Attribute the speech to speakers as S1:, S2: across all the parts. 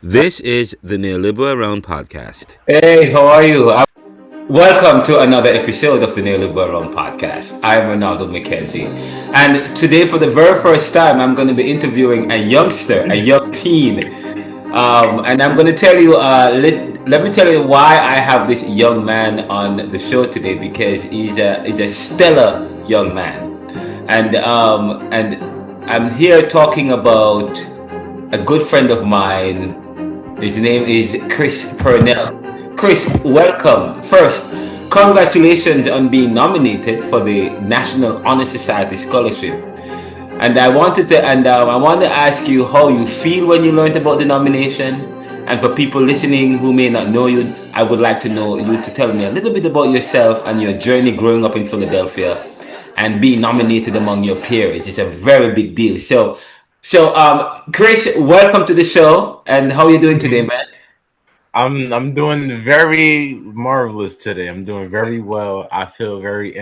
S1: This is the Neoliberal Round podcast.
S2: Hey, how are you? Welcome to another episode of the Neoliberal Round podcast. I'm Renaldo McKenzie. And today, for the very first time, I'm going to be interviewing a youngster, a young teen. And I'm going to tell you, let me tell you why I have this young man on the show today because he's a stellar young man. And I'm here talking about a good friend of mine. His name is Chris Purnell. Chris, welcome. First, congratulations on being nominated for the National Honor Society Scholarship. And I want to ask you how you feel when you learned about the nomination. And for people listening who may not know you, I would like to know you to tell me a little bit about yourself and your journey growing up in Philadelphia and being nominated among your peers. It's a very big deal. Chris, welcome to the show. And how are you doing today,
S3: Mhm.
S2: man?
S3: I'm doing very marvelous today. I'm doing very well. I feel very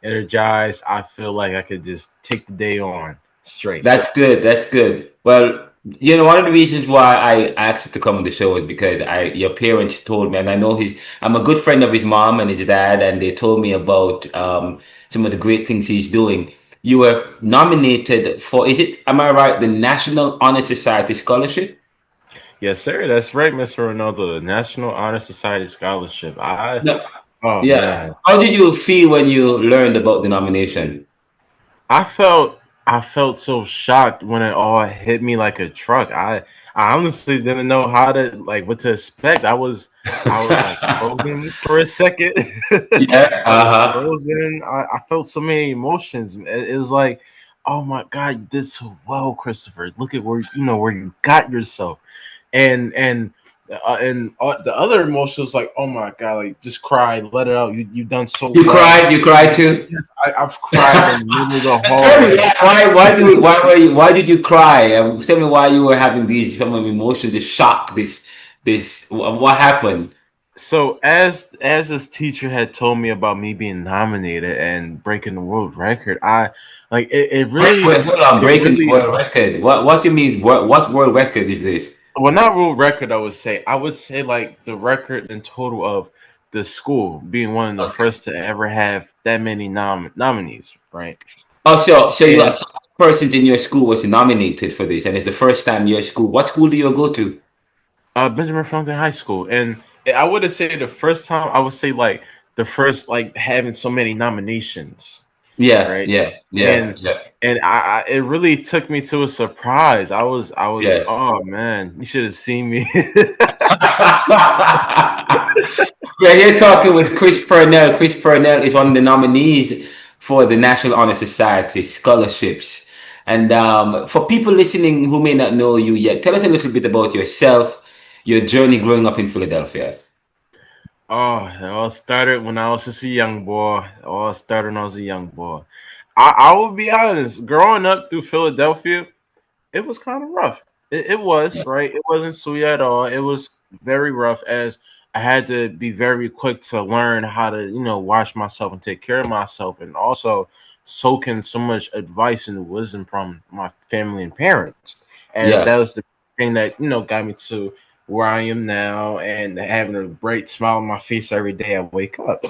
S3: energized. I feel like I could just take the day on straight.
S2: That's good. That's good. Well, one of the reasons why I asked you to come on the show is because your parents told me, and I'm a good friend of his mom and his dad, and they told me about some of the great things he's doing. You were nominated for, am I right, the National Honor Society Scholarship?
S3: Yes, sir. That's right, Mr. Ronaldo. The National Honor Society Scholarship.
S2: No.
S3: Oh
S2: Yeah.
S3: man,
S2: How did you feel when you learned about the nomination?
S3: I felt I felt so shocked when it all hit me like a truck. I honestly didn't know how to like what to expect. I was like frozen for a second.
S2: Yeah.
S3: I was
S2: Uh-huh.
S3: frozen. I felt so many emotions. It was like, oh my God, you did so well, Christopher. Look at where you got yourself, and the other emotions like, oh my God, like just cry, let it out. You've done so
S2: You
S3: well.
S2: cried. You cried too.
S3: Yes, I've cried in the middle of the
S2: Tell me,
S3: hallway.
S2: why did you cry? Tell me why you were having these some of emotions, this shock, what happened?
S3: So as this teacher had told me about me being nominated and breaking the world record, I like
S2: Wait, hold on,
S3: it
S2: breaking the
S3: really
S2: world record. What do you mean? What world record is this?
S3: well, not world record. I would say like the record in total of the school being one of the
S2: Okay.
S3: first to ever have that many nominees, right?
S2: Oh, so you
S3: And
S2: persons in your school was nominated for this, and it's the first time your school. What school do you go to?
S3: Benjamin Franklin High School, and I wouldn't say the first time. I would say like the first like having so many nominations,
S2: Yeah,
S3: right?
S2: yeah, yeah,
S3: And
S2: yeah,
S3: it really took me to a surprise. I was
S2: yeah.
S3: oh man, you should have seen me.
S2: We're here talking with Chris Purnell. Chris Purnell is one of the nominees for the National Honor Society scholarships. And for people listening who may not know you yet, tell us a little bit about yourself, your journey growing up in Philadelphia.
S3: Oh, it all started when I was just a young boy. It all started when I was a young boy. I will be honest, growing up through Philadelphia, it was kind of rough. It was, right? It wasn't sweet at all. It was very rough as I had to be very quick to learn how to, wash myself and take care of myself, and also soak in so much advice and wisdom from my family and parents. As
S2: Yeah,
S3: that was the thing that, got me to where I am now and having a bright smile on my face every day I wake up.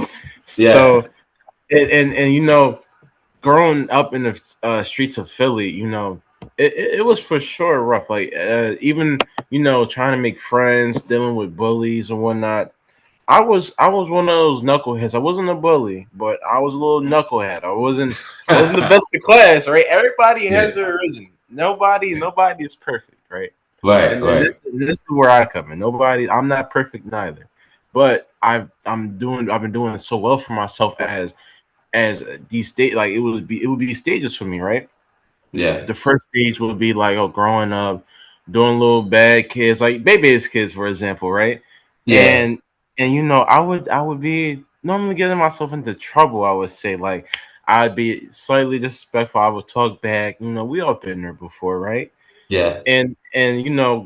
S2: yeah.
S3: So, and growing up in the streets of Philly, it was for sure rough. Like even trying to make friends, dealing with bullies and whatnot. I was one of those knuckleheads. I wasn't a bully, but I was a little knucklehead. I wasn't the best of class, right? Everybody has
S2: Yeah,
S3: their origin. Nobody is perfect, right?
S2: right,
S3: And
S2: right.
S3: this is where I come in. I'm not perfect neither, but I've been doing so well for myself as these like it would be stages for me, right?
S2: Yeah,
S3: The first stage would be like, oh, growing up, doing little bad kids, like baby's kids, for example, right?
S2: yeah.
S3: And I would be normally getting myself into trouble. I would say like I'd be slightly disrespectful. I would talk back. We all been there before, right?
S2: Yeah.
S3: And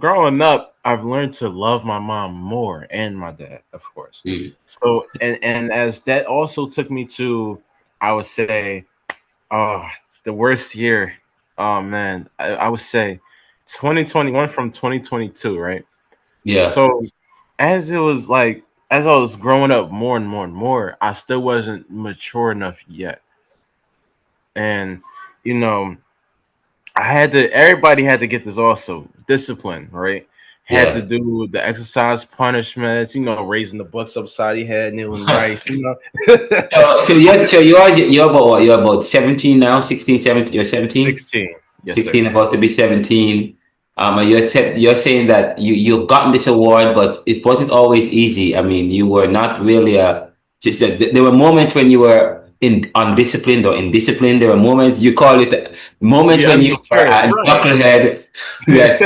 S3: growing up, I've learned to love my mom more and my dad, of course.
S2: Mm.
S3: So and as that also took me to, I would say, oh, the worst year. Oh man, I would say 2021 from 2022, right?
S2: Yeah.
S3: So as it was like as I was growing up more and more and more, I still wasn't mature enough yet. And you know, I had to. Everybody had to get this also discipline, right? Had to
S2: Yeah.
S3: do the exercise punishments, raising the books upside your head, kneeling rice.
S2: So you're about what? You're about 17 now, 16, 17. You're 17?
S3: 16, yes, sir.
S2: 16, about to be 17. And you're saying that you've gotten this award, but it wasn't always easy. I mean, you were not really there were moments when you were undisciplined or indisciplined. There were moments, you call it moments
S3: Yeah,
S2: when you were
S3: immature,
S2: a
S3: right?
S2: knucklehead. Yes.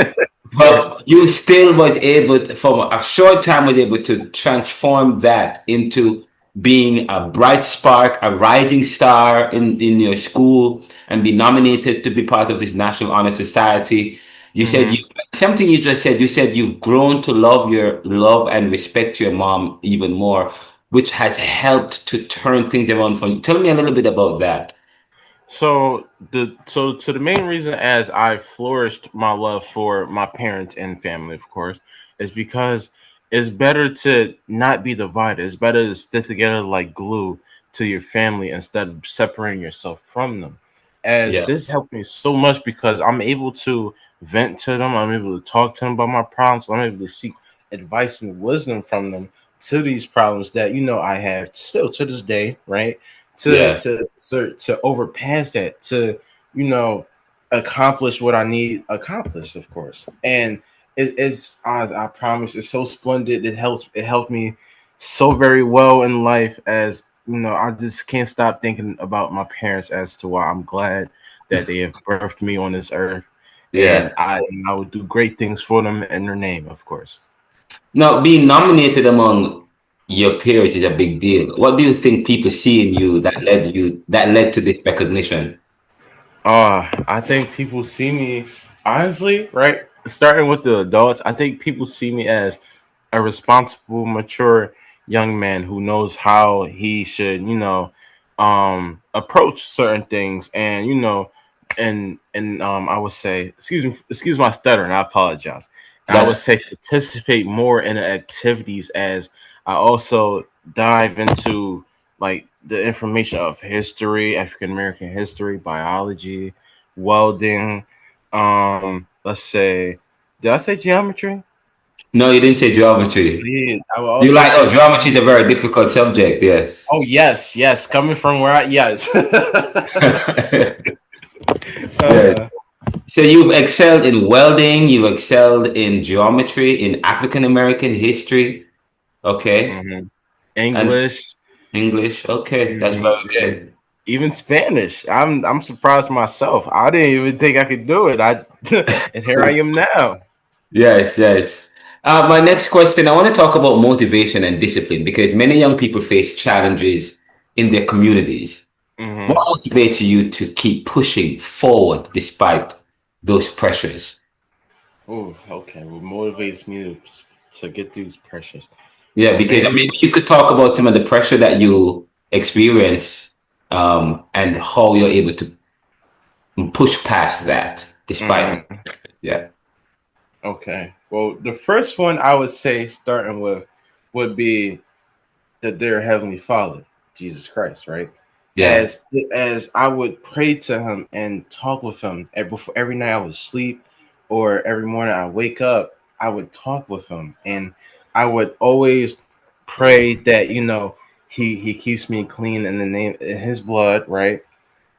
S2: But you still was able to, from a short time, was able to transform that into being a bright spark, a rising star in your school, and be nominated to be part of this National Honor Society. You said
S3: Hmm.
S2: you something you just said. You said you've grown to love and respect your mom even more, which has helped to turn things around for you. Tell me a little bit about that.
S3: So the main reason as I flourished my love for my parents and family, of course, is because it's better to not be divided. It's better to stick together like glue to your family instead of separating yourself from them. As
S2: Yeah,
S3: this helped me so much because I'm able to vent to them, I'm able to talk to them about my problems, I'm able to seek advice and wisdom from them to these problems that I have still to this day, right? to
S2: yeah.
S3: to to overpass that, to you know accomplish what I need accomplished, of course. And I promise, it's so splendid. It helped me so very well in life. As I just can't stop thinking about my parents as to why I'm glad that they have birthed me on this earth, and
S2: Yeah.
S3: I would do great things for them in their name, of course.
S2: Now, being nominated among your peers is a big deal. What do you think people see in you that led to this recognition?
S3: I think people see me, honestly, right? Starting with the adults, I think people see me as a responsible, mature young man who knows how he should, approach certain things, and I would say, excuse my stuttering, I apologize. I would
S2: That's
S3: say participate more in the activities, as I also dive into like the information of history, African American history, biology, welding. Let's say, did I say geometry?
S2: no, you didn't say geometry.
S3: Did. I will
S2: You
S3: also
S2: like, oh,
S3: say,
S2: geometry is a very difficult subject. Yes.
S3: oh yes, yes, coming from where I yes.
S2: Yes.
S3: uh,
S2: So you've excelled in welding, you've excelled in geometry, in African American history. Okay.
S3: mhm.
S2: And
S3: English,
S2: English. Okay. That's
S3: mhm,
S2: very good.
S3: even Spanish. I'm surprised myself. I didn't even think I could do it. I and here I am now.
S2: Yes, yes. My next question, I want to talk about motivation and discipline because many young people face challenges in their communities.
S3: Hmm.
S2: What motivates you to keep pushing forward despite those pressures?
S3: Oh, okay. What motivates me to get through these pressures?
S2: Yeah,
S3: The
S2: because I
S3: main
S2: mean, you could talk about some of the pressure that you experience, and how you're able to push past that despite.
S3: Mhm.
S2: Yeah,
S3: Okay. Well, the first one I would say, starting with, would be that their heavenly Father, Jesus Christ, right?
S2: yeah.
S3: As I would pray to Him and talk with Him every night I would sleep, or every morning I wake up, I would talk with Him, and I would always pray that He keeps me clean in the name in His blood, right?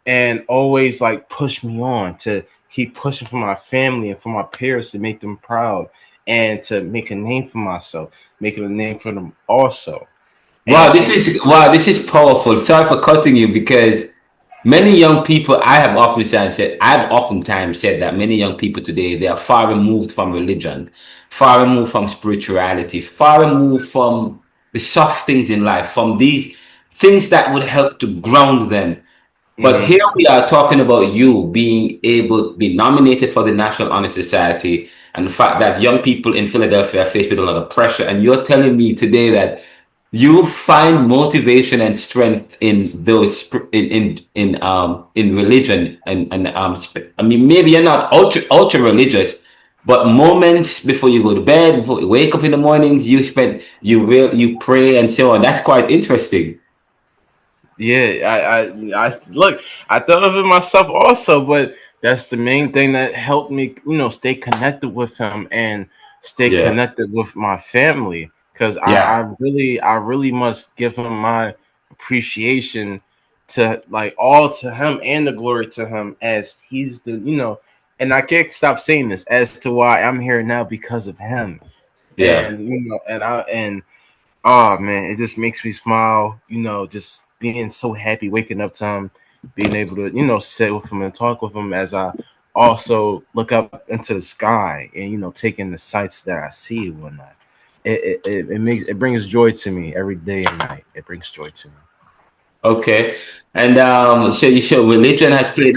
S3: And always like push me on to keep pushing for my family and for my peers, to make them proud, and to make a name for myself, making a name for them also.
S2: Wow,
S3: And
S2: this is powerful. Sorry for cutting you because many young people, I've oftentimes said that many young people today, they are far removed from religion, far removed from spirituality, far removed from the soft things in life, from these things that would help to ground them. But
S3: mhm,
S2: here we are talking about you being able to be nominated for the National Honor Society, and the fact that young people in Philadelphia are faced with a lot of pressure. And you're telling me today that you find motivation and strength in those in religion, and I mean, maybe you're not ultra religious, But moments before you go to bed, before you wake up in the mornings, you pray and so on. That's quite interesting.
S3: Yeah, I look. I thought of it myself also, but that's the main thing that helped me, stay connected with him and stay
S2: Yeah,
S3: connected with my family. Because
S2: yeah,
S3: I really must give him my appreciation to like all to him and the glory to him as he's the, and I can't stop saying this as to why I'm here now because of him.
S2: yeah.
S3: And and oh man, it just makes me smile. Just being so happy, waking up to him, being able to sit with him and talk with him as I also look up into the sky and taking the sights that I see and whatnot. It brings joy to me every day and night. It brings joy to me.
S2: Okay. And so you show religion has played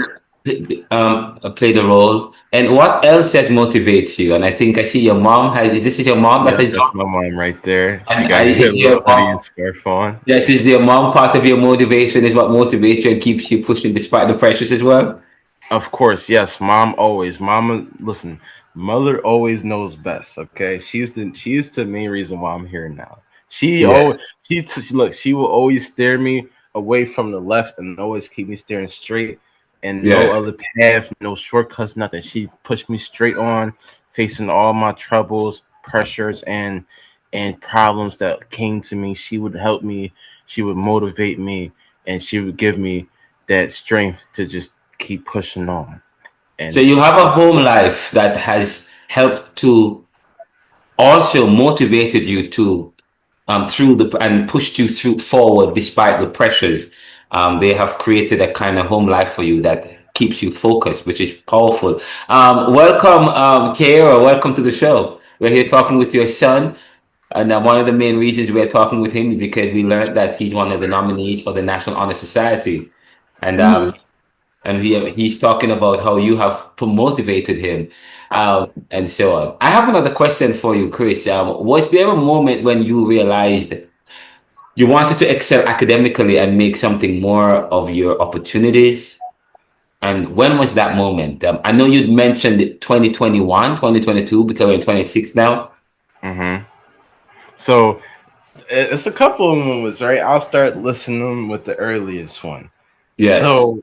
S2: a role. And what else that motivates you? And I think I see your mom has. This is your mom that
S3: Yep,
S2: has
S3: that's
S2: joined.
S3: my mom right there. She
S2: And
S3: got her
S2: is
S3: little
S2: your
S3: hoodie and
S2: mom?
S3: scarf on.
S2: Yes, is your mom part of your motivation? Is what motivates you and keeps you pushing despite the pressures as well?
S3: Of course, yes. Mom always. Mama, listen. Mother always knows best. Okay, she's the main reason why I'm here now. She
S2: Yeah,
S3: always look. She will always steer me away from the left and always keep me staring straight and no
S2: yeah.
S3: other path, no shortcuts, nothing. She pushed me straight on, facing all my troubles, pressures, and problems that came to me. She would help me. She would motivate me, and she would give me that strength to just keep pushing on.
S2: So
S3: And
S2: you have a
S3: just
S2: home life that has helped to also motivated you to through the and pushed you through forward despite the pressures. They have created a kind of home life for you that keeps you focused, which is powerful. Welcome, Kiera. Welcome to the show. We're here talking with your son, and one of the main reasons we're talking with him is because we learned that he's one of the nominees for the National Honor Society, and
S4: Mhm.
S2: he's talking about how you have motivated him, and so on. I have another question for you, Chris. Was there a moment when you realized you wanted to excel academically and make something more of your opportunities? And when was that moment? I know you'd mentioned 2021, 2022, because we're in 26 now.
S3: hmm so it's a couple of moments, right? I'll start listening with the earliest one.
S2: Yes.
S3: So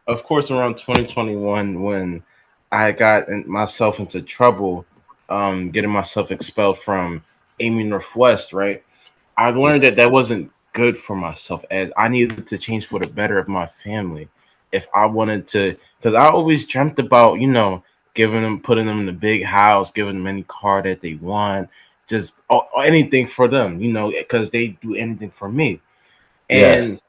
S3: of course, around 2021, when I got myself into trouble, getting myself expelled from Amy Northwest, right? I learned that that wasn't good for myself, as I needed to change for the better of my family. If I wanted to, because I always dreamt about, giving them, putting them in the big house, giving them any car that they want, just anything for them, because they do anything for me.
S2: Yes.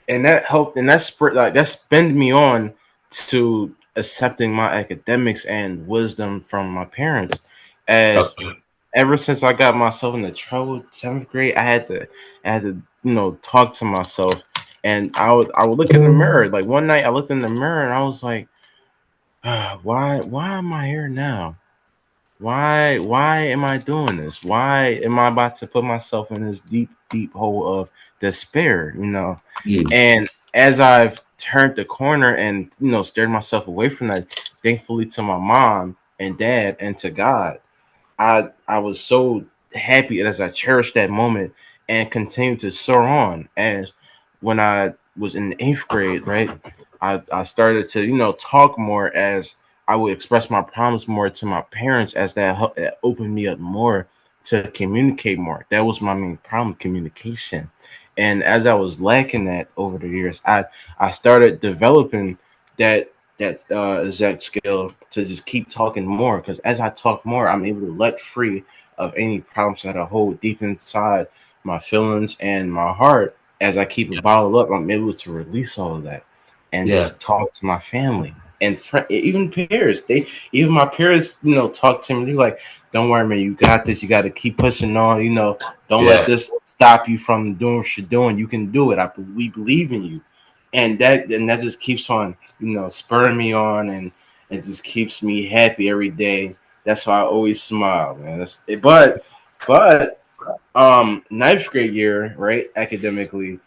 S3: And that helped, and that spurred me on to accepting my academics and wisdom from my parents. As
S2: Okay.
S3: ever since I got myself into trouble, seventh grade, I had to talk to myself, and I would look in the mirror. Like one night, I looked in the mirror and I was like, why am I here now? Why am I doing this? Why am I about to put myself in this deep hole of despair?
S2: Mm.
S3: And as I've turned the corner and steered myself away from that, thankfully to my mom and dad and to God, I was so happy as I cherished that moment and continued to soar on. As when I was in the eighth grade, right, I started to talk more, as I would express my problems more to my parents, as that opened me up more to communicate more. That was my main problem, communication. And as I was lacking that over the years, I started developing that exact skill to just keep talking more, because as I talk more, I'm able to let free of any problems that I hold deep inside my feelings and my heart. As I keep it bottled up, I'm able to release all of that and
S2: Yeah.
S3: just talk to my family and even peers. Even my peers, talk to me. They're like, "Don't worry, man. You got this. You got to keep pushing on. Don't let
S2: Yeah.
S3: this stop you from doing what you're doing. You can do it. We believe in you." And that just keeps on, spurring me on, and it just keeps me happy every day. That's why I always smile, man. But ninth grade year, right? Academically,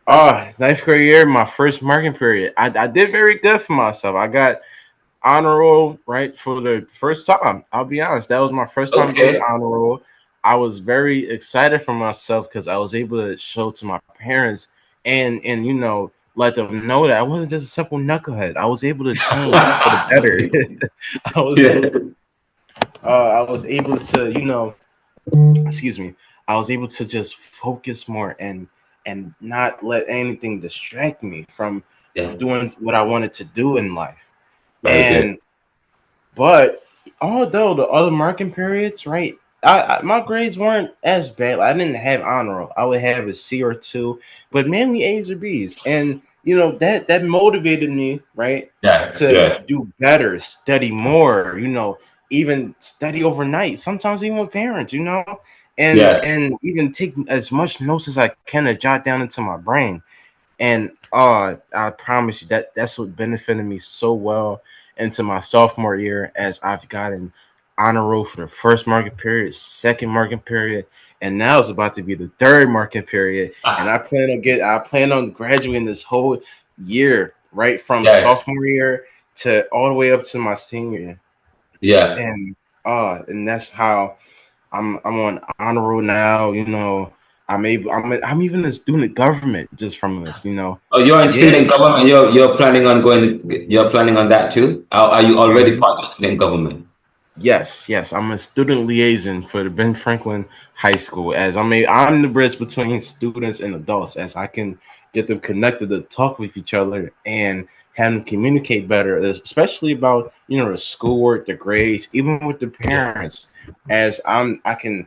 S3: ninth grade year, my first marking period. I did very good for myself. honor roll, right, for the first time. I'll be honest, that was my first time doing
S2: Okay.
S3: honor roll. I was very excited for myself because I was able to show to my parents and let them know that I wasn't just a simple knucklehead. I was able to change for the better. I was able,
S2: Yeah.
S3: I was able to, excuse me, I was able to just focus more and not let anything distract me from
S2: Yeah.
S3: doing what I wanted to do in life.
S2: Very good.
S3: And but although the other marking periods, right, my grades weren't as bad. I didn't have honor roll. I would have a C or two, but mainly A's or B's. And that motivated me, right,
S2: Yeah.
S3: to
S2: Yeah.
S3: do better, study more, even study overnight, sometimes even with parents,
S2: Yes.
S3: and even take as much notes as I can to jot down into my brain. And I promise you that's what benefited me so well into my sophomore year, as I've gotten honor roll for the first market period, second market period, and now it's about to be the third market period. And
S2: Ah,
S3: I plan on graduating this whole year, right from
S2: yes.
S3: sophomore year to all the way up to my senior year.
S2: Yeah.
S3: And that's how I'm on honor roll now. I'm even a student government just from this.
S2: Oh, you're in
S3: Yeah.
S2: student government. You're planning on going. You're planning on that too. Are you already
S3: Mhm.
S2: part of student government?
S3: Yes. I'm a student liaison for the Ben Franklin High School. As I'm the bridge between students and adults, as I can get them connected to talk with each other and have them communicate better, especially about the schoolwork, the grades, even with the
S2: Yeah.
S3: parents. As I can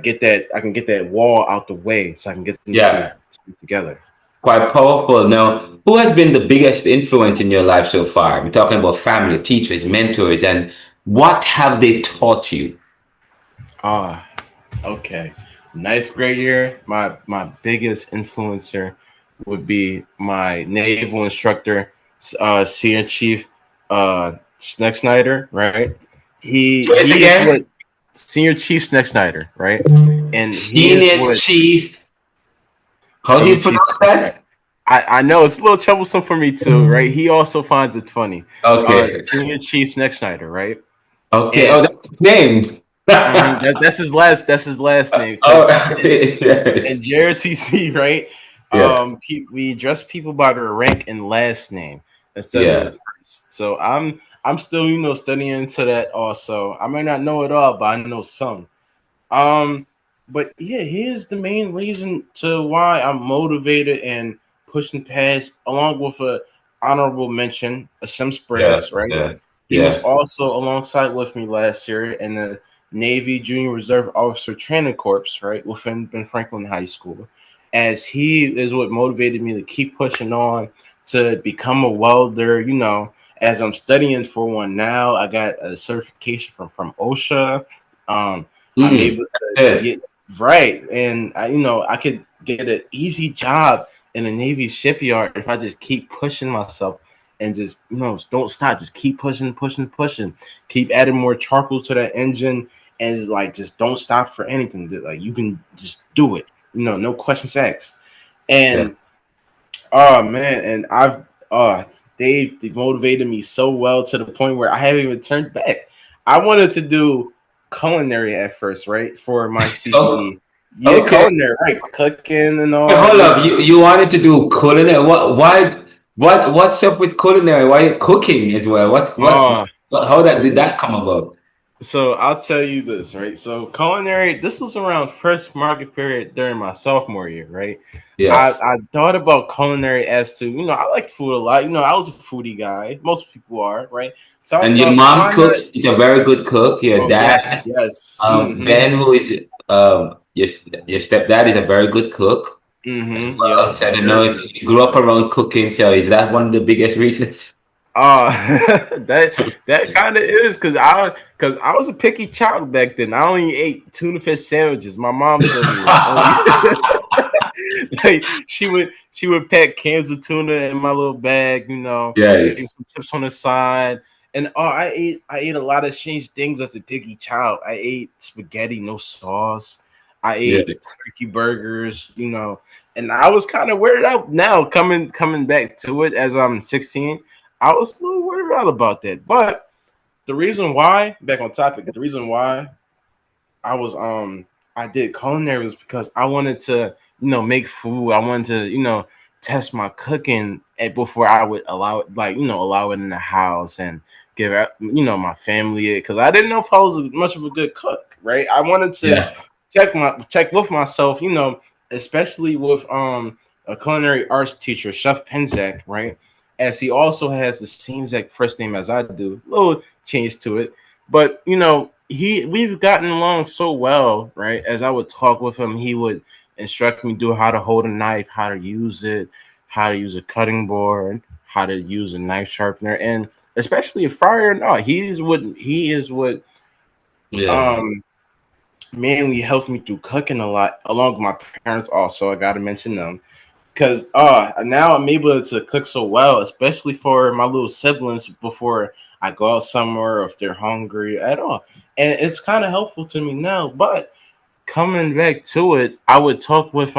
S3: get that wall out the way, so I can get them to
S2: Yeah.
S3: speak together.
S2: Quite powerful. Now, who has been the biggest influence in your life so far? We're talking about family, teachers, mentors, and what have they taught you?
S3: Ah, okay. Ninth grade year, my biggest influencer would be my naval instructor, Senior Chief Sneck Snyder, right?
S2: Say it
S3: He is what
S2: again.
S3: Senior Chief Sneck Snyder, right? And he is
S2: Senior
S3: what
S2: Chief. How do
S3: Senior
S2: you
S3: Chief
S2: pronounce
S3: Sneck Snyder.
S2: that?
S3: I know it's a little troublesome for me too, right? He also finds it funny.
S2: Okay.
S3: Senior Chief Sneck Snyder, right?
S2: Okay. Oh,
S3: And
S2: that's his name.
S3: that's his last name
S2: Oh,
S3: because and
S2: yes.
S3: JRTC, right?
S2: Yeah.
S3: We address people by their rank and last name instead of
S2: Yeah.
S3: the first. So I'm still studying into that also. I may not know it all, but I know some. Um, but yeah, here's the main reason to why I'm motivated and pushing past, along with a honorable mention, Sim
S2: Yeah.
S3: Spriggs, right?
S2: Yeah.
S3: He was
S2: Yeah.
S3: also alongside with me last year in the Navy Junior Reserve Officer Training Corps, right, within Ben Franklin High School. As he is what motivated me to keep pushing on to become a welder, as I'm studying for one now. I got a certification from OSHA. I'm
S2: Mm.
S3: able to
S2: Good.
S3: get right, and I could get an easy job in the Navy shipyard if I just keep pushing myself and just don't stop. Just keep pushing. Keep adding more charcoal to that engine, and just don't stop for anything. Like you can just do it. No questions asked.
S2: Yeah.
S3: And oh man, and they motivated me so well to the point where I haven't even turned back. I wanted to do culinary at first, right? For my
S2: Oh,
S3: CCE. Yeah,
S2: okay.
S3: culinary, right? Cooking and
S2: Hey,
S3: all,
S2: hold up. You wanted to do culinary? What? Why? What's up with culinary? Why you cooking as well?
S3: Oh,
S2: How that
S3: so
S2: did that come about?
S3: So I'll tell you this, right? So culinary, this was around first market period during my sophomore year, right?
S2: Yeah.
S3: I thought about culinary as to, I like food a lot. I was a foodie guy. Most people are, right? So I
S2: And your
S3: thought,
S2: mom
S3: why not?
S2: cooks. She's a very good cook. Your
S3: Oh, yes,
S2: dad,
S3: yes.
S2: Ben, who is your stepdad, is a very good cook.
S3: Yep.
S2: So I don't know
S3: Very
S2: if
S3: good.
S2: you grew up around cooking. So is that one of the biggest reasons?
S3: Uh that kind of is because I was a picky child back then. I only ate tuna fish sandwiches. My mom told me that. Only like she would pack cans of tuna in my little bag, maybe
S2: Yes.
S3: some chips on the side. And I ate a lot of strange things as a picky child. I ate spaghetti, no sauce. I
S2: Yeah.
S3: ate turkey burgers, and I was kind of weirded out now coming back to it as I'm 16. I was a little worried out about that. But the reason why, back on topic, the reason why I was I did culinary was because I wanted to, make food. I wanted to, test my cooking before I would allow it, like, allow it in the house and give out, my family it, because I didn't know if I was much of a good cook, right? I wanted to
S2: Yeah.
S3: check with myself, especially with a culinary arts teacher, Chef Penzak, right? As he also has the same exact first name as I do, little change to it, but we've gotten along so well, right? As I would talk with him, he would instruct me do how to hold a knife, how to use it, how to use a cutting board, how to use a knife sharpener, and especially a fryer or not. He is what
S2: Yeah.
S3: um mainly helped me through cooking a lot, along with my parents also. I gotta mention them. Cause now I'm able to cook so well, especially for my little siblings before I go out somewhere or if they're hungry at all. And it's kind of helpful to me now. But coming back to it, I would talk with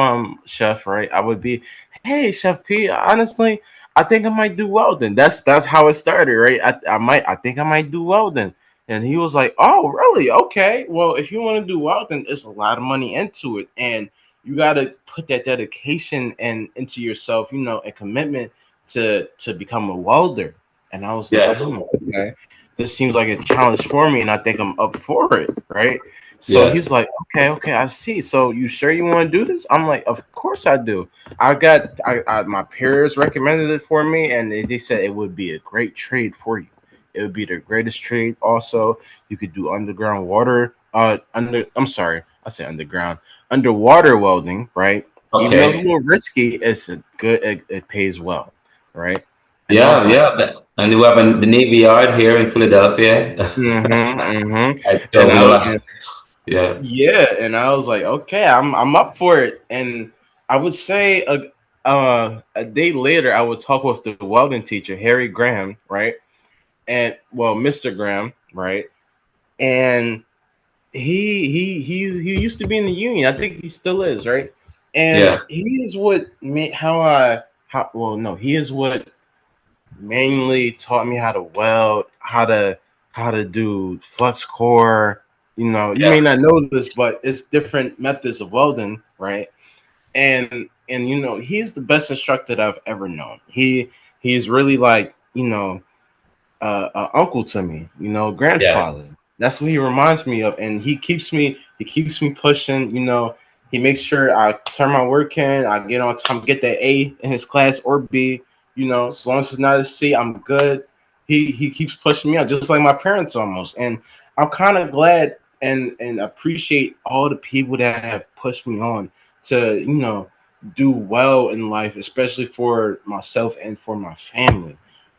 S3: Chef, right? I would be, hey Chef P, honestly, I think I might do well then. That's how it started, right? I think I might do well then. And he was like, oh really? Okay. Well, if you want to do well, then it's a lot of money into it. And you gotta put that dedication and into yourself, and commitment to become a welder. And I was like,
S2: Yeah.
S3: okay, this seems like a challenge for me, and I think I'm up for it, right? So
S2: Yes.
S3: he's like, okay, I see. So you sure you want to do this? I'm like, of course I do. I my peers recommended it for me, and they said it would be a great trade for you. It would be the greatest trade. Also, you could do underground water. I'm sorry, I said underground, underwater welding, right? Even though it's a
S2: Okay.
S3: little risky, it's a good. It pays well, right? And I was
S2: Yeah,
S3: like,
S2: yeah. And we have the Navy Yard here in Philadelphia.
S3: and
S2: So we all have, yeah.
S3: yeah, and I was like, okay, I'm up for it. And I would say a day later, I would talk with the welding teacher, Harry Graham, right? And well, Mr. Graham, right? And he used to be in the union. I think he still is, right? And
S2: Yeah.
S3: he is what made how I how well no, he is what mainly taught me how to weld, how to do flux core. You may
S2: Yeah.
S3: not know this, but it's different methods of welding, right? And he's the best instructor that I've ever known. He's really like uncle to me,
S2: Yeah.
S3: grandfather. That's what he reminds me of, and he keeps me pushing. He makes sure I turn my work in, I get on time, get that A in his class or B. As long as it's not a C, I'm good. He keeps pushing me out, just like my parents almost, and I'm kind of glad and appreciate all the people that have pushed me on to do well in life, especially for myself and for my family,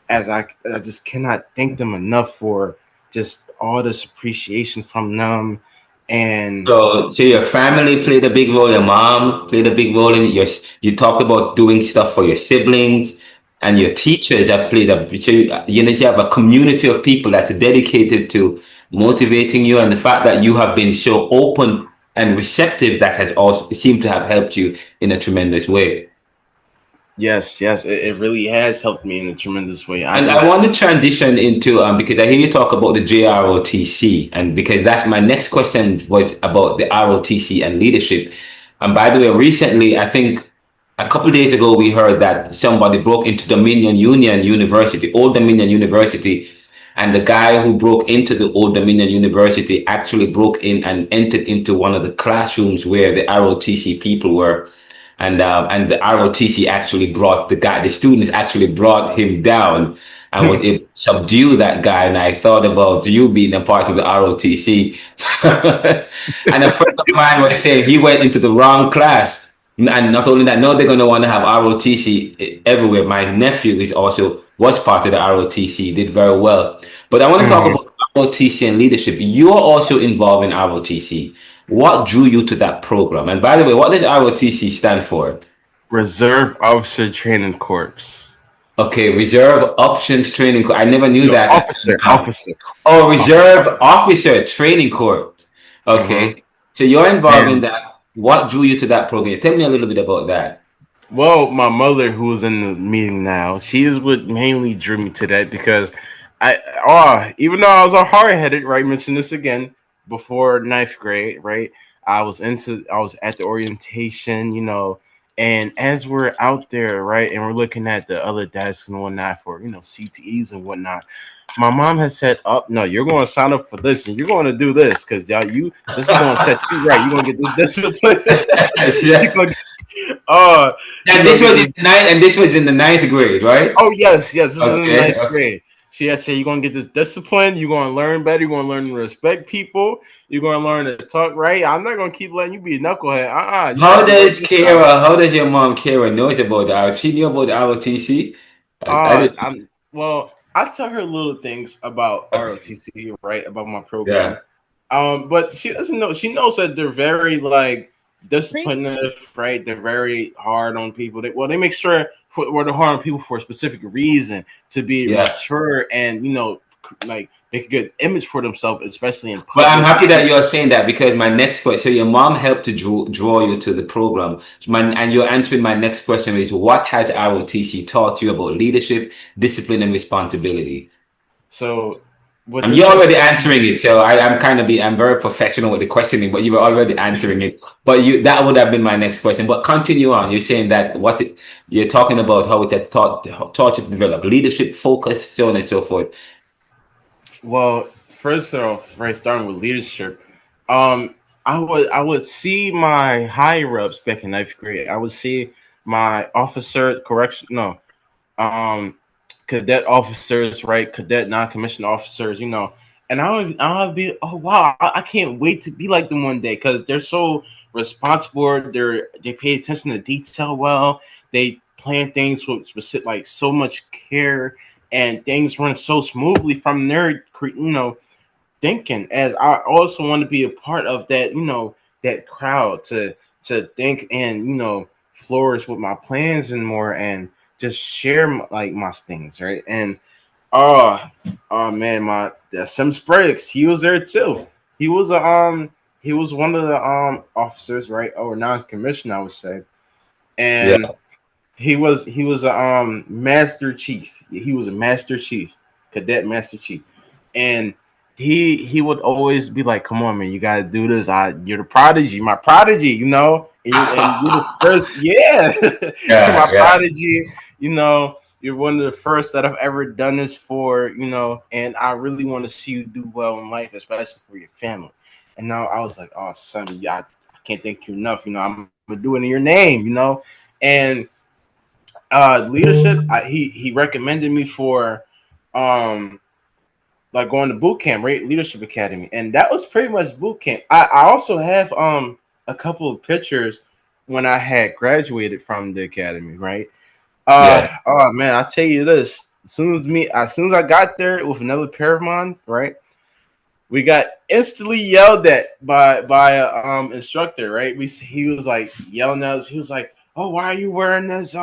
S3: as I just cannot thank them enough for just all this appreciation from them. And
S2: So your family played a big role. Your mom played a big role in your. You talked about doing stuff for your siblings and your teachers that played a. So you have a community of people that's dedicated to motivating you, and the fact that you have been so open and receptive that has also seemed to have helped you in a tremendous way.
S3: yes, it really has helped me in a tremendous way. I
S2: And I
S3: just
S2: want to transition into because I hear you talk about the JROTC, and because that's my next question was about the ROTC and leadership. And by the way, recently, I think a couple of days ago, we heard that somebody broke into Dominion Union University, Old Dominion University, and the guy who broke into the Old Dominion University actually broke in and entered into one of the classrooms where the ROTC people were, and the ROTC actually brought the students actually brought him down and was able to subdue that guy. And I thought about you being a part of the ROTC, and a friend of mine was saying he went into the wrong class. And not only that, now they're going to want to have ROTC everywhere. My nephew is also was part of the ROTC, did very well. But I want to talk
S3: Mhm.
S2: about ROTC and leadership. You're also involved in ROTC. What drew you to that program? And by the way, what does ROTC stand for?
S3: Reserve Officer Training Corps.
S2: Okay, Reserve Options Training Corps. I never knew
S3: No,
S2: that.
S3: officer,
S2: Uh,
S3: officer,
S2: Oh,
S3: officer.
S2: Reserve Officer Training Corps.
S3: Uh-huh.
S2: Okay, so you're involved in
S3: And
S2: that. What drew you to that program? Tell me a little bit about that.
S3: Well, my mother, who's in the meeting now, she is what mainly drew me to that because even though I was a hard headed, right? Mention this again before ninth grade, right? I was at the orientation, and as we're out there, right, and we're looking at the other desks and whatnot for CTEs and whatnot. My mom has said, "Up, no, you're going to sign up for this, and you're going to do this because this is going to set you right. You're going to get this discipline. You're
S2: Yeah.
S3: gonna uh, you're
S2: And
S3: gonna
S2: this
S3: get
S2: was
S3: this."
S2: in the ninth, and this was in the ninth grade, right?
S3: Oh yes, this is in
S2: Okay.
S3: ninth
S2: Okay.
S3: grade. She has said you're gonna get this discipline. You're gonna learn better. You're gonna learn to respect people. You're gonna learn to talk right. I'm not gonna keep letting you be a knucklehead. You
S2: How
S3: gotta do right
S2: does
S3: this time.
S2: Kara? How does your mom Kara knows about the R? She knew about the ROTC. I didn't.
S3: I'm well. I tell her little things about ROTC, right? About my program.
S2: Yeah.
S3: But she doesn't know. She knows that they're very like disciplinative, right? They're very hard on people. They make sure they're hard on people for a specific reason to be
S2: Yeah.
S3: mature and like make a good image for themselves, especially in
S2: But I'm
S3: public.
S2: happy that you're saying that because my next question. So your mom helped to draw you to the program. And you're answering my next question is what has ROTC taught you about leadership, discipline, and responsibility?
S3: So what
S2: And
S3: this
S2: you're
S3: has
S2: already
S3: taught me.
S2: answering it, so I'm very professional with the questioning, but you were already answering it. But that would have been my next question. But continue on. You're saying that you're talking about how it had taught you to develop leadership, focus, so on and so forth.
S3: Well, first off, right, starting with leadership, um, I would see my higher ups back in ninth grade. I would see my officer correction, no, um, cadet officers, right, cadet non-commissioned officers, and I would be, oh wow, I can't wait to be like them one day because they're so responsible. They pay attention to detail well. They plan things with specific, like so much care, and things run so smoothly from their thinking. As I also want to be a part of that, that crowd to think and flourish with my plans and more, and just share like my things, right? And oh, oh man, my Sim Spriggs, he was there too. He was a he was one of the officers, right, or non-commissioned, I would say, and
S2: Yeah.
S3: he was a master chief. He was a master chief, cadet master chief, and he would always be like, "Come on, man, you gotta do this. You're the prodigy, my prodigy, and you're the first, yeah, you're
S2: Yeah,
S3: my
S2: yeah.
S3: prodigy. You're one of the first that I've ever done this for, and I really want to see you do well in life, especially for your family." And now I was like, "Oh, son, yeah, I can't thank you enough. I'm gonna do it in your name, and." Leadership. He recommended me for, um, like going to boot camp, right? Leadership Academy, and that was pretty much boot camp. I also have a couple of pictures when I had graduated from the academy, right?
S2: Yeah.
S3: Oh man, I tell you this. As soon as I got there with another pair of mine, right? We got instantly yelled at by a instructor, right? He was like yelling at us. He was like, "Oh, why are you wearing this?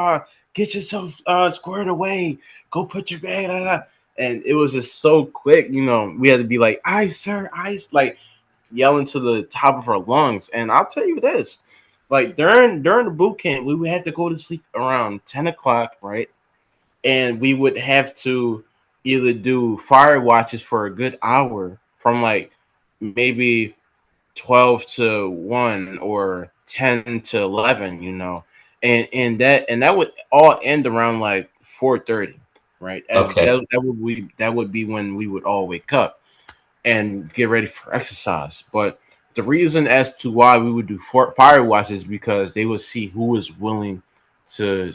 S3: Get yourself squared away. Go put your bag." Da, da, da." And it was just so quick, We had to be like, "Ice, sir, ice!" Like yelling to the top of our lungs. And I'll tell you this, like during the boot camp, we would have to go to sleep around 10 o'clock, right? And we would have to either do fire watches for a good hour from like maybe 12 to 1 or 10 to 11, and that would all end around like 4:30, right? As
S2: Okay.
S3: that would be when we would all wake up and get ready for exercise. But the reason as to why we would do fire watches is because they would see who is willing to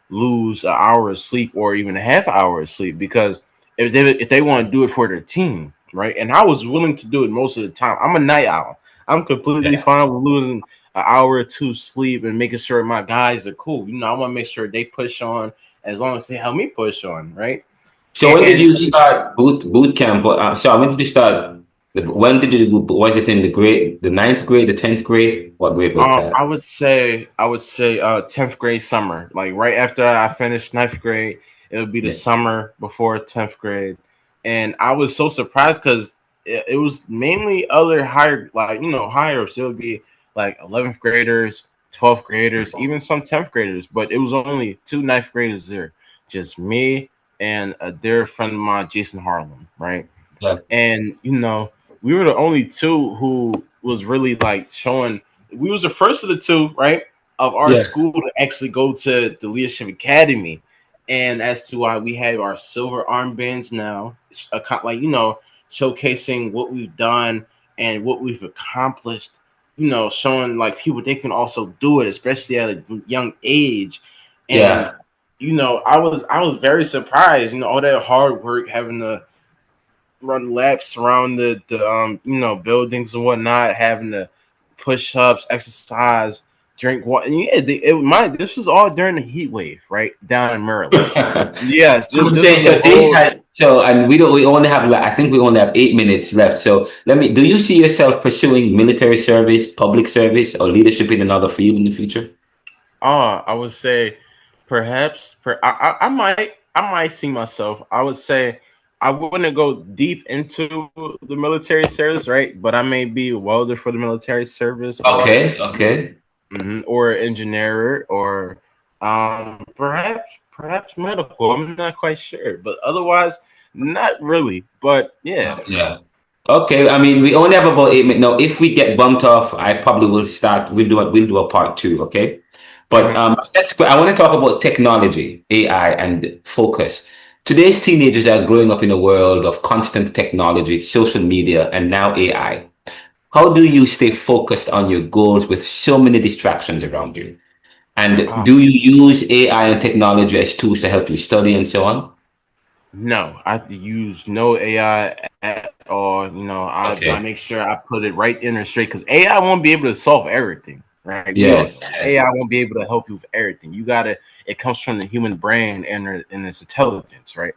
S3: lose an hour of sleep or even a half hour of sleep. Because if they want to do it for their team, right? And I was willing to do it most of the time. I'm a night owl. I'm completely
S2: Yeah.
S3: fine with losing an hour or two sleep and making sure my guys are cool. I want to make sure they push on as long as they help me push on, right?
S2: So when did
S3: And
S2: you start boot camp? So when did you start? When did you was it in the ninth grade, the 10th grade? What grade was that?
S3: I would say 10th grade summer. Like right after I finished ninth grade, it would be the
S2: Yeah.
S3: summer before 10th grade. And I was so surprised because it was mainly other higher, like higher ups. It would be like 11th graders, 12th graders, even some 10th graders, but it was only two ninth graders there, just me and a dear friend of mine, Jason Harlem, right?
S2: Yeah.
S3: And we were the only two who was really like showing. We was the first of the two, right, of our
S2: Yeah.
S3: school to actually go to the Leadership Academy, and as to why we have our silver armbands now, like showcasing what we've done and what we've accomplished. Showing like people they can also do it, especially at a young age, and
S2: Yeah.
S3: I was very surprised. All that hard work having to run laps around the buildings and whatnot, having to push ups, exercise, drink water. Yeah, this was all during the heat wave, right down in Maryland. Yes,
S2: So I'm
S3: this
S2: saying
S3: was a
S2: so this
S3: whole.
S2: had so and we only have like I think we only have 8 minutes left. So do you see yourself pursuing military service, public service, or leadership in another field in the future?
S3: I would say perhaps I might see myself. I would say I wouldn't go deep into the military service, right? But I may be a welder for the military service, or
S2: Okay, okay.
S3: or engineer, or perhaps medical. I'm not quite sure, but otherwise, not really. But yeah.
S2: Yeah. Okay, I mean, we only have about 8 minutes. Now, if we get bumped off, I probably will start. We'll do a part two. Okay, but
S3: Mhm.
S2: I want to talk about technology, AI, and focus. Today's teenagers are growing up in a world of constant technology, social media, and now AI. How do you stay focused on your goals with so many distractions around you? And
S3: Ah,
S2: do you use AI and technology as tools to help you study and so on?
S3: no, I use no AI at all. I
S2: Okay.
S3: make sure I put it right in there straight, because AI won't be able to solve everything, right? We all
S2: Yes.
S3: know
S2: Yes.
S3: AI won't be able to help you with everything. It comes from the human brain and its intelligence, right?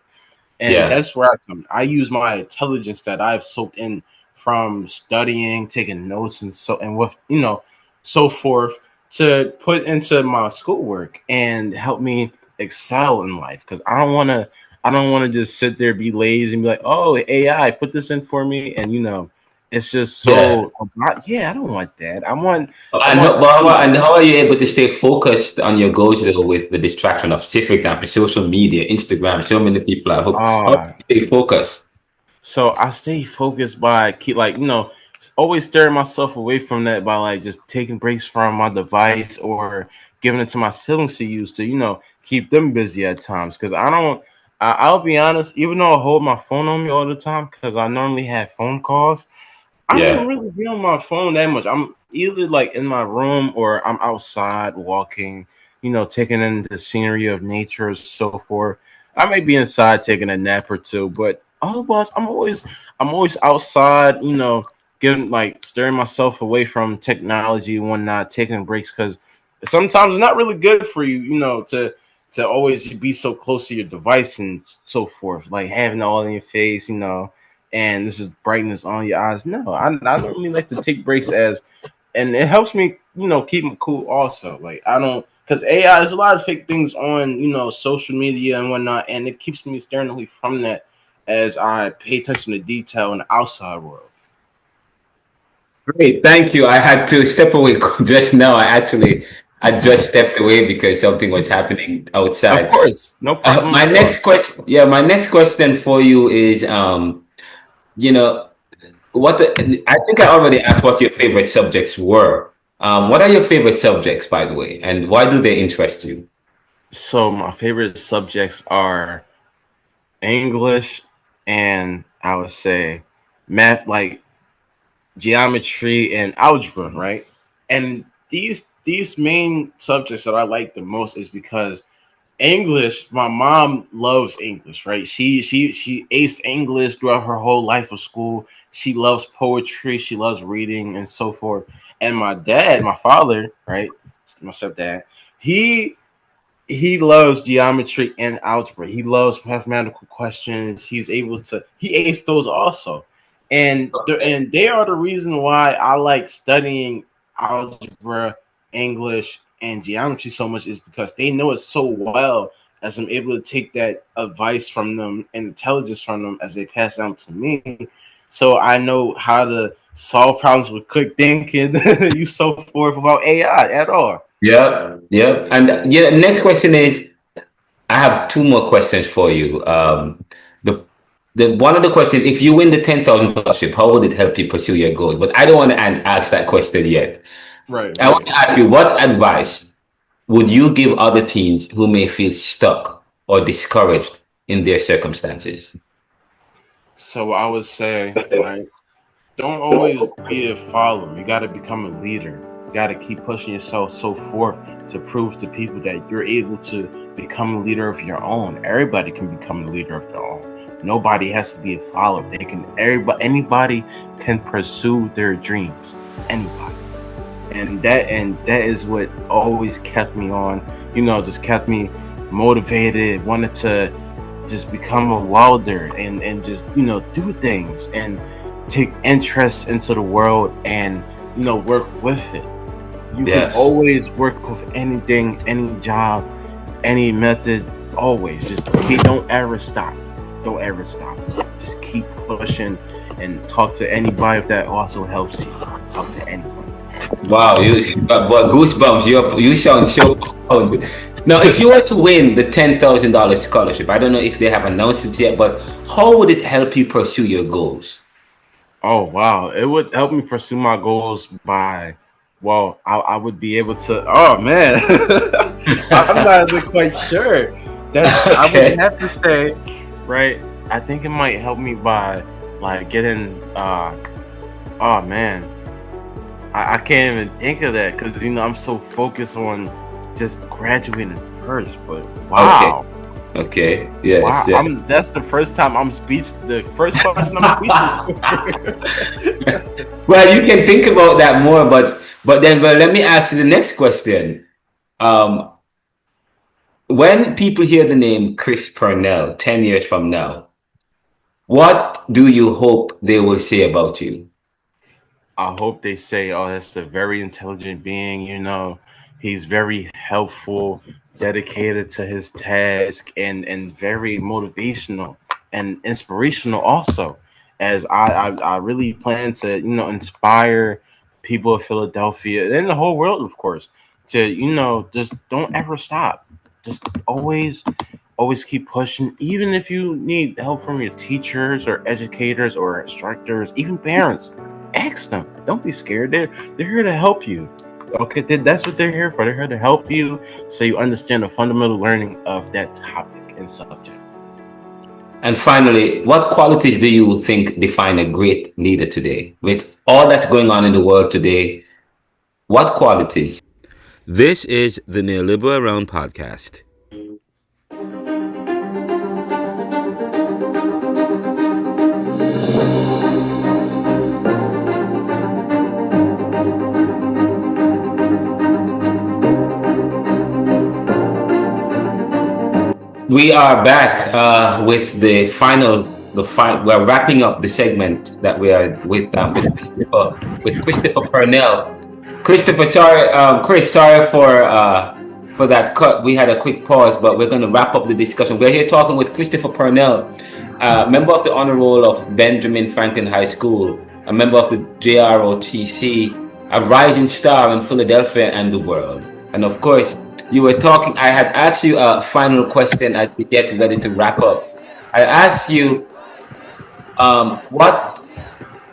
S3: And
S2: Yeah.
S3: that's where I come. I use my intelligence that I've soaked in from studying, taking notes, and so forth, to put into my schoolwork and help me excel in life. Because I don't want to just sit there, be lazy, and be like, oh, AI, put this in for me, and it's just
S2: Yeah.
S3: so. Yeah, I don't want that. I
S2: And
S3: want.
S2: how are you able to stay focused on your goals though with the distraction of, say, for example, social media, Instagram? So many people are hooked. How do
S3: Uh,
S2: you stay focused?
S3: So I stay focused by always steering myself away from that by like just taking breaks from my device, or giving it to my siblings to use to keep them busy at times, because I don't. I'll be honest, even though I hold my phone on me all the time because I normally have phone calls, I don't
S2: Yeah.
S3: really be on my phone that much. I'm either like in my room or I'm outside walking, taking in the scenery of nature or so forth. I may be inside taking a nap or two, but otherwise I'm always outside, getting like steering myself away from technology and whatnot, taking breaks, because sometimes it's not really good for you, to always be so close to your device and so forth, like having it all in your face, and this is brightness on your eyes. No, I normally like to take breaks, and it helps me, keep me cool also. Like I don't, because AI, there's a lot of fake things on, social media and whatnot, and it keeps me staring away from that as I pay attention to detail in the outside world.
S2: Great. Thank you. I had to step away just now. I just stepped away because something was happening
S3: Of
S2: outside.
S3: course, no problem
S2: My
S3: at all.
S2: next question, yeah, my next question for you is, you know, I think I already asked what your favorite subjects were. What are your favorite subjects, by the way, and why do they interest you?
S3: So my favorite subjects are English, and I would say math, like geometry and algebra, right? And these main subjects that I like the most is because English, my mom loves English, right? She aced English throughout her whole life of school. She loves poetry, she loves reading and so forth. And my dad, my father, right? My stepdad, he he loves geometry and algebra. He loves mathematical questions. He aced those also. And they are the reason why I like studying algebra, English, and geometry so much, is because they know it so well, as I'm able to take that advice from them and intelligence from them as they pass down to me. So I know how to solve problems with quick thinking, you so forth, without AI at all.
S2: Yep, yep. And yeah, next question is, I have two more questions for you. The the one of the questions, if you win the 10,000 scholarship, how would it help you pursue your goals? But I don't want to ask that question yet.
S3: Right,
S2: I want
S3: right.
S2: to ask you, what advice would you give other teens who may feel stuck or discouraged in their circumstances?
S3: So I would say, right, don't always be a follower. You got to become a leader. You got to keep pushing yourself so forth to prove to people that you're able to become a leader of your own. Everybody can become a leader of their own. Nobody has to be a follower. They can. Anybody can pursue their dreams. Anybody. And that is what always kept me on. Just kept me motivated. Wanted to just become a welder and just do things and take interest into the world and work with it. You can
S2: Yes.
S3: always work with anything, any job, any method. Always don't ever stop. Don't ever stop. Just keep pushing and talk to anybody if that also helps you. Talk to anyone.
S2: Wow, but goosebumps. You sound so proud. Now, if you were to win the $10,000 scholarship, I don't know if they have announced it yet, but how would it help you pursue your goals?
S3: Oh wow, it would help me pursue my goals by, well, I would be able to. Oh man, I'm not even quite sure. I would
S2: Okay.
S3: have to say, right. I think it might help me by like getting. Oh man, I can't even think of that because I'm so focused on just graduating first. But
S2: Okay.
S3: wow,
S2: Okay. Yes.
S3: wow,
S2: Yes.
S3: that's the first time I'm speech. The first question I'm speechless.
S2: Well, you can think about that more, but then, well, let me ask you the next question. Um, when people hear the name Chris Purnell 10 years from now, what do you hope they will say about you?
S3: I hope they say, "Oh, that's a very intelligent being." He's very helpful, dedicated to his task, and very motivational and inspirational. Also, as I really plan to inspire people of Philadelphia and the whole world, of course, to just don't ever stop. Just always keep pushing, even if you need help from your teachers or educators or instructors, even parents. Ask them. Don't be scared. They're here to help you. Okay, that's what they're here for. They're here to help you so you understand the fundamental learning of that topic and subject.
S2: And finally, what qualities do you think define a great leader today? With all that's going on in the world today, what qualities?
S1: This is the Neoliberal Round podcast.
S2: We are back with we're wrapping up the segment that we are with Christopher Purnell. Christopher, sorry, Chris, sorry for that cut. We had a quick pause, but we're going to wrap up the discussion. We're here talking with Christopher Purnell, member of the honor roll of Benjamin Franklin High School, a member of the JROTC, a rising star in Philadelphia and the world, and of course, you were talking. I had asked you a final question as we get ready to wrap up. I asked you, what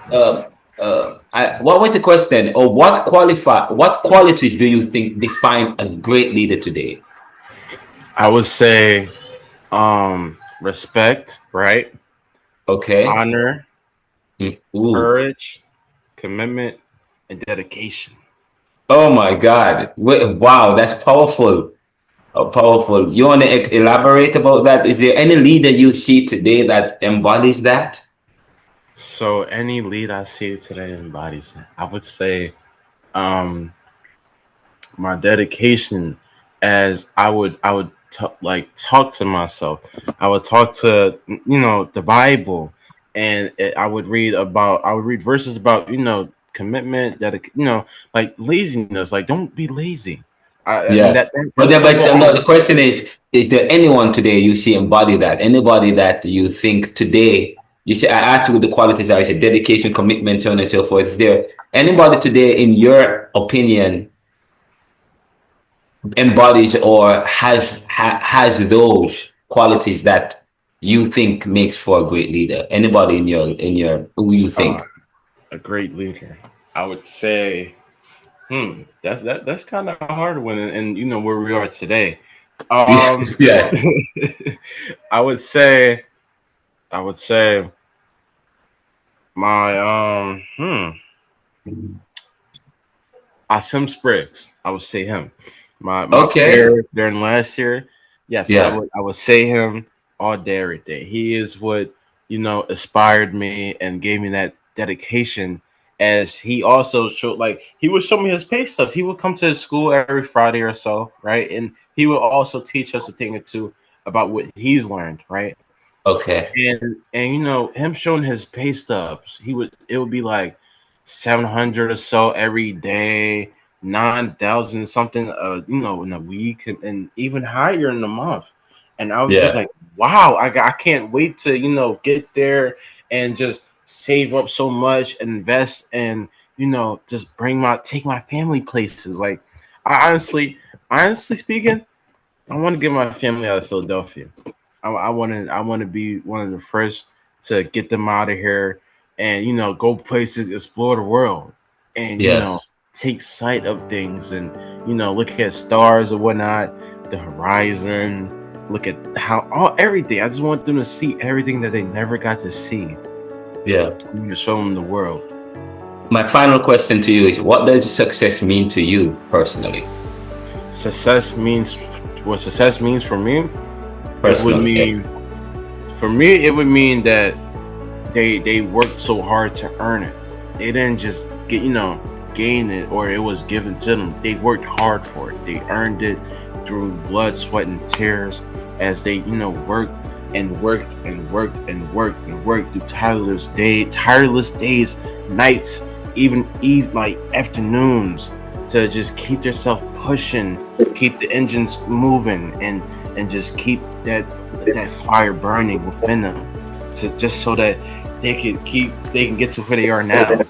S2: what was the question, or what qualities do you think define a great leader today?
S3: I would say respect, right?
S2: Okay.
S3: Honor,
S2: Ooh.
S3: courage, commitment, and dedication.
S2: Oh my God. Wow, that's powerful. Powerful. You want to elaborate about that? Is there any leader you see today that embodies that?
S3: So any lead I see today embodies it. I would say um my dedication, as like talk to myself. I would talk to the Bible, and I would read verses about commitment, like laziness. Like, don't be lazy. And
S2: Yeah. But
S3: that's
S2: then,
S3: gonna
S2: but
S3: go
S2: no,
S3: on.
S2: the question is there anyone today you see embody that? Anybody that you think today, you say, I asked you what the qualities are, I said dedication, commitment, so on and so forth. Is there anybody today, in your opinion, embodies or has those qualities that you think makes for a great leader? Anybody in your who you
S3: Uh,
S2: think?
S3: a great leader. I would say, that's kind of a hard one, and you know where we are today. Um,
S2: Yeah.
S3: I would say, I would say my Asim Spriggs. I would say him. My
S2: Okay.
S3: peer during last year. Yes,
S2: Yeah.
S3: I would say him all day, every day. He is what inspired me and gave me that dedication. As he also showed, like he would show me his pay stubs. He would come to his school every Friday or so, right? And he would also teach us a thing or two about what he's learned, right?
S2: Okay.
S3: And him showing his pay stubs, it would be like 700 or so every day, 9,000 something in a week, and even higher in a month. And I would be
S2: Yeah.
S3: like, wow, I can't wait to get there and just save up so much, invest, and just take my family places. Like I honestly speaking, I want to get my family out of Philadelphia. I want to be one of the first to get them out of here and go places, explore the world, and
S2: Yes.
S3: take sight of things, and look at stars or whatnot, the horizon, look at how all everything. I just want them to see everything that they never got to see.
S2: Yeah.
S3: I'm gonna show them the world.
S2: My final question to you is, what does success mean to you personally?
S3: Success means what success means for me. It would
S2: Personally. Yeah.
S3: mean For me, it would mean that they worked so hard to earn it. They didn't just gain it, or it was given to them. They worked hard for it. They earned it through blood, sweat, and tears, as they worked and worked and worked and worked and worked through tireless days, nights, even like afternoons, to just keep yourself pushing, keep the engines moving, and just keep that fire burning within them, just so that they can get to where they are now.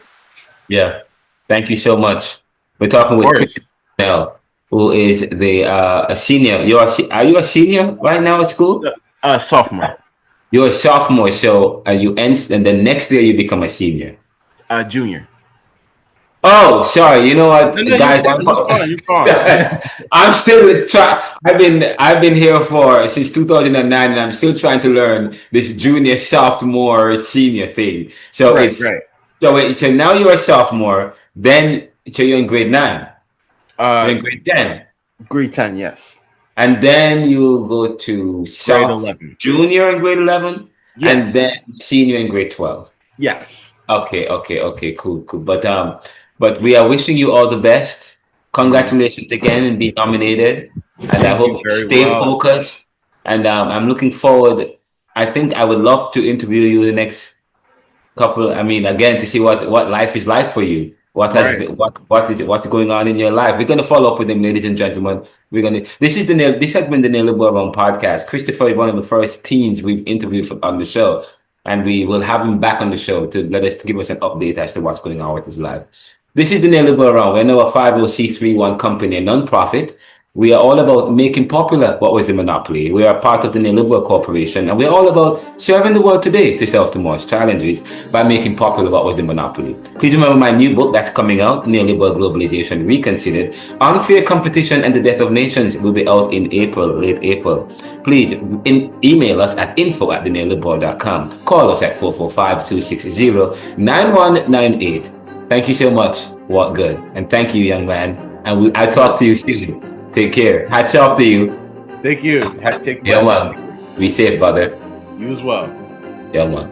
S2: Yeah. Thank you so much. We're talking
S3: Of
S2: with Kristopher
S3: course.
S2: Purnell, who is a senior. Are you a senior right now at school?
S3: Sophomore,
S2: You're a sophomore, so you end, and then next year you become a senior.
S3: junior.
S2: Oh, sorry. You know
S3: No,
S2: what,
S3: no, you're
S2: guys?
S3: fine. You're fine. You're fine.
S2: I'm still trying. I've been here for since 2009, and I'm still trying to learn this junior, sophomore, senior thing. So
S3: Right,
S2: it's
S3: right.
S2: so now you're a sophomore. Then so you're in grade 9. You're
S3: Uh,
S2: in grade 10,
S3: grade 10, yes.
S2: and then you go to
S3: Grade 11,
S2: junior in grade 11, and
S3: yes,
S2: then senior in grade 12.
S3: yes.
S2: Okay, cool. But we are wishing you all the best.
S3: Mhm.
S2: Congratulations again and being nominated. And I
S3: Thank
S2: hope
S3: you
S2: you
S3: very
S2: stay
S3: well.
S2: focused. And I'm looking forward. I think I would love to interview you the next couple. I mean, again, to see what life is like for you. What has
S3: Right.
S2: been, what's going on in your life? We're gonna follow up with them, ladies and gentlemen. This has been the Neoliberal Round podcast. Christopher is one of the first teens we've interviewed on the show, and we will have him back on the show to give us an update as to what's going on with his life. This is the Neoliberal Round. We're now a 50c31 company, a non-profit. We are all about making popular what was the monopoly. We are part of the Neoliberal Corporation, and we're all about serving the world today to solve tomorrow's challenges by making popular what was the monopoly. Please remember my new book that's coming out, Neoliberal Globalization Reconsidered, Unfair Competition and the Death of Nations, will be out in April, late April. Please email us at info@theneoliberal.com. Call us at 445-260-9198. Thank you so much. What good. And thank you, young man. And I'll talk to you soon. Take care. Hats off to you.
S3: Thank you. Take
S2: Yeah,
S3: well.
S2: man. Be safe, brother.
S3: You as well.
S2: Yeah, man.